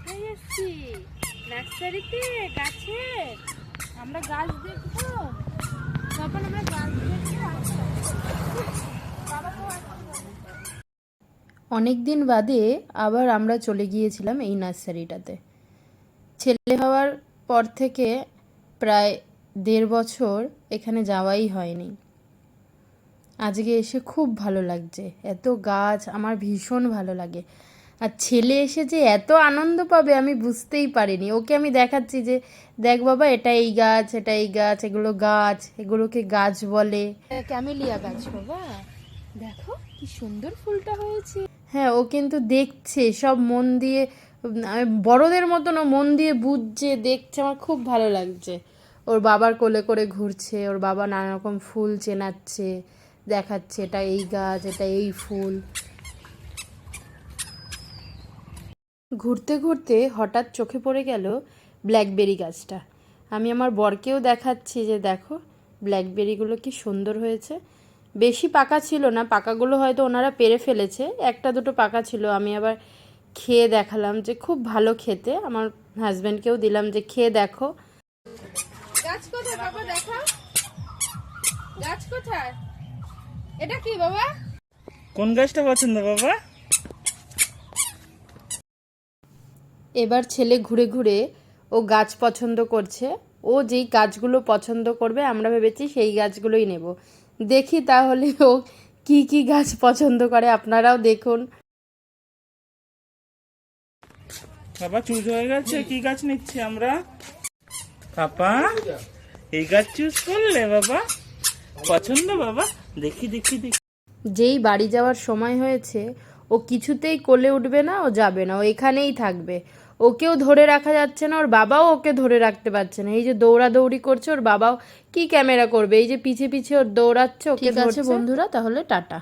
কোথায় এসছি? নার্সারিতে, গাছে। আমরা গাছ দেখবো। তখন আমরা গাছ দেখবো। অনেক দিন বাদে আবার আমরা চলে গিয়েছিলাম এই নার্সারিটাতে। ছেলে হওয়ার পর থেকে প্রায় 1.5 বছর এখানে যাওয়াই হয়নি। আজকে এসে খুব ভালো লাগছে। এত গাছ আমার ভীষণ ভালো লাগে। আর ছেলে এসে যে এত আনন্দ পাবে আমি বুঝতেই পারিনি। ওকে আমি দেখাচ্ছি যে দেখ বাবা, এটা এই গাছ, এটা এই গাছ, এগুলো গাছ, এগুলোকে গাছ বলে। ক্যামেলিয়া গাছ বাবা, দেখো কি সুন্দর ফুলটা হয়েছে। হ্যাঁ, ও কিন্তু দেখছে সব মন দিয়ে, বড়দের মতন ও মন দিয়ে বুঝছে, দেখছে। আমার খুব ভালো লাগছে। ওর বাবার কোলে করে ঘুরছে, ওর বাবা নানা রকম ফুল চেনাচ্ছে, দেখাচ্ছে এটা এই গাছ, এটা এই ফুল। ঘুরতে ঘুরতে হঠাৎ চোখে পড়ে গেল ব্ল্যাকবেরি গাছটা। আমি আমার বরকেও দেখাচ্ছি যে দেখো ব্ল্যাকবেরিগুলো কি সুন্দর হয়েছে। বেশি পাকা ছিল না, পাকাগুলো হয়তো ওনারা পেরে ফেলেছে, একটা দুটো পাকা ছিল। আমি আবার খেয়ে দেখালাম যে খুব ভালো খেতে। আমার হাজব্যান্ডকেও দিলাম যে খেয়ে দেখো। গাছ কোথায় বাবা, দেখো গাছ কোথায়? এটা কি বাবা? কোন গাছটা পছন্দ বাবা? এবার ছেলে ঘুরে ঘুরে ও গাছ পছন্দ করছে। ও যেই গাছগুলো পছন্দ করবে আমরা ভেবেছি সেই গাছগুলোই নেব। দেখি তাহলে ও কি কি গাছ পছন্দ করে, আপনারাও দেখুন। বাবা চুজ হয়ে গেছে, কি গাছ নিচ্ছি আমরা? পাপা এই গাছ চুজ করলে বাবা? পছন্দ বাবা? দেখি দেখি দেখি। যেই বাড়ি যাওয়ার সময় হয়েছে ও কিছুতেই কোলে উঠবে না, ও যাবে না, ও এখানেই থাকবে। ওকেও ধরে রাখা যাচ্ছে না, ওর বাবাও ওকে ধরে রাখতে পারছে না। এই যে দৌড়াদৌড়ি করছে, ওর বাবাও কি ক্যামেরা করবে, এই যে পিছে পিছে ওর দৌড়াচ্ছে, ওকে ধরছে। বন্ধুরা তাহলে টাটা।